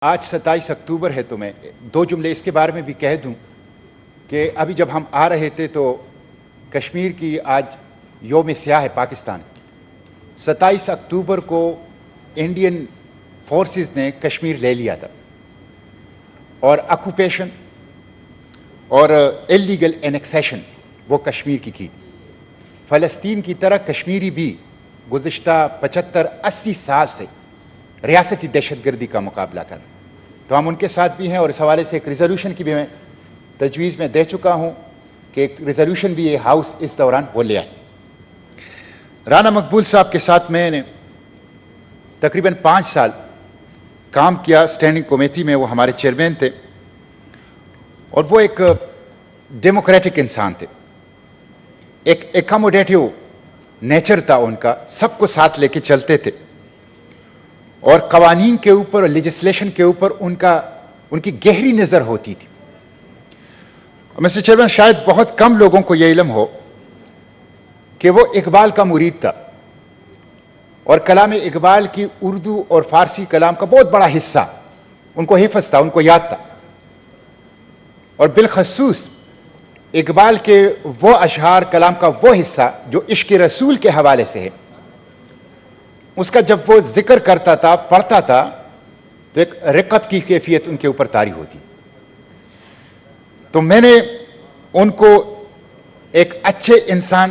آج 27 اکتوبر ہے تو میں دو جملے اس کے بارے میں بھی کہہ دوں کہ ابھی جب ہم آ رہے تھے تو کشمیر کی آج یوم سیاہ ہے پاکستان 27 اکتوبر کو انڈین فورسز نے کشمیر لے لیا تھا اور آکوپیشن اور اللیگل انیکسیشن وہ کشمیر کی تھی. فلسطین کی طرح کشمیری بھی گزشتہ 75-80 سال سے ریاستی دہشت گردی کا مقابلہ کر رہے ہیں. تو ہم ان کے ساتھ بھی ہیں اور اس حوالے سے ایک ریزولوشن کی بھی میں تجویز میں دے چکا ہوں کہ ایک ریزولوشن بھی یہ ہاؤس اس دوران وہ لے آئے. رانا مقبول صاحب کے ساتھ میں نے تقریباً 5 سال کام کیا اسٹینڈنگ کمیٹی میں. وہ ہمارے چیئرمین تھے اور وہ ایک ڈیموکریٹک انسان تھے. ایک ایکاموڈیٹیو نیچر تھا ان کا, سب کو ساتھ لے کے چلتے تھے اور قوانین کے اوپر اور لیجسلیشن کے اوپر ان کی گہری نظر ہوتی تھی. مسٹر چیئرمین, شاید بہت کم لوگوں کو یہ علم ہو کہ وہ اقبال کا مرید تھا اور کلام اقبال کی اردو اور فارسی کلام کا بہت بڑا حصہ ان کو حفظ تھا, ان کو یاد تھا. اور بالخصوص اقبال کے وہ اشعار کلام کا وہ حصہ جو عشق رسول کے حوالے سے ہے, اس کا جب وہ ذکر کرتا تھا, پڑھتا تھا, تو ایک رقت کی کیفیت ان کے اوپر طاری ہوتی. تو میں نے ان کو ایک اچھے انسان,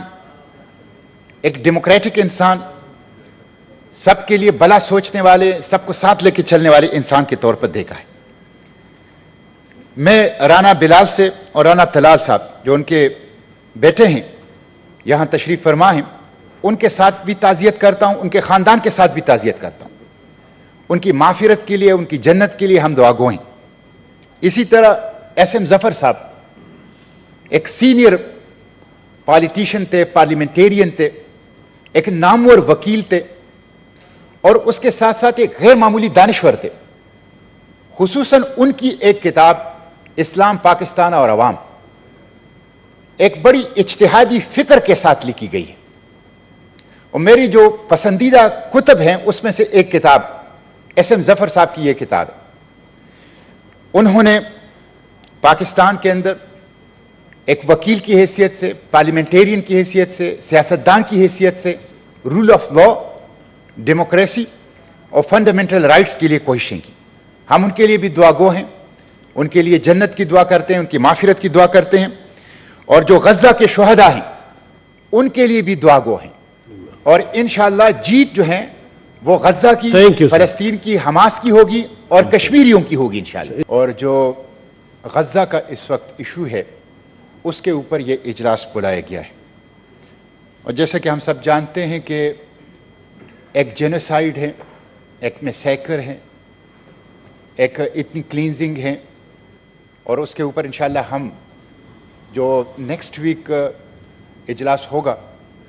ایک ڈیموکریٹک انسان, سب کے لیے بھلا سوچنے والے, سب کو ساتھ لے کے چلنے والے انسان کے طور پر دیکھا ہے. میں رانا بلال سے اور رانا طلال صاحب جو ان کے بیٹے ہیں یہاں تشریف فرما ہیں, ان کے ساتھ بھی تعزیت کرتا ہوں, ان کے خاندان کے ساتھ بھی تعزیت کرتا ہوں. ان کی معافرت کے لیے, ان کی جنت کے لیے ہم دعا گو ہیں. اسی طرح ایس ایم ظفر صاحب ایک سینئر پالیٹیشین تھے, پارلیمنٹیرین تھے, ایک نامور وکیل تھے اور اس کے ساتھ ساتھ ایک غیر معمولی دانشور تھے. خصوصاً ان کی ایک کتاب اسلام, پاکستان اور عوام ایک بڑی اجتہادی فکر کے ساتھ لکھی گئی ہے اور میری جو پسندیدہ کتب ہیں اس میں سے ایک کتاب ایس ایم ظفر صاحب کی یہ کتاب ہے. انہوں نے پاکستان کے اندر ایک وکیل کی حیثیت سے, پارلیمنٹیرین کی حیثیت سے, سیاستدان کی حیثیت سے رول آف لا, ڈیموکریسی اور فنڈامنٹل رائٹس کے لیے کوششیں کی. ہم ان کے لیے بھی دعا گو ہیں, ان کے لیے جنت کی دعا کرتے ہیں, ان کی معافرت کی دعا کرتے ہیں. اور جو غزہ کے شہداء ہیں ان کے لیے بھی دعا گو ہیں اور انشاءاللہ جیت جو ہے وہ غزہ کی, فلسطین کی, حماس کی ہوگی اور کشمیریوں کی ہوگی انشاءاللہ. اور جو غزہ کا اس وقت ایشو ہے اس کے اوپر یہ اجلاس بلایا گیا ہے. اور جیسا کہ ہم سب جانتے ہیں کہ ایک جینوسائیڈ ہے, ایک میسیکر ہے, ایک اتنی کلینزنگ ہے اور اس کے اوپر انشاءاللہ ہم جو نیکسٹ ویک اجلاس ہوگا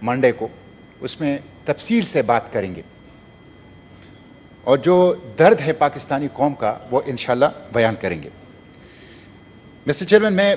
منڈے کو اس میں تفصیل سے بات کریں گے اور جو درد ہے پاکستانی قوم کا وہ انشاءاللہ بیان کریں گے. مسٹر چیئرمین, میں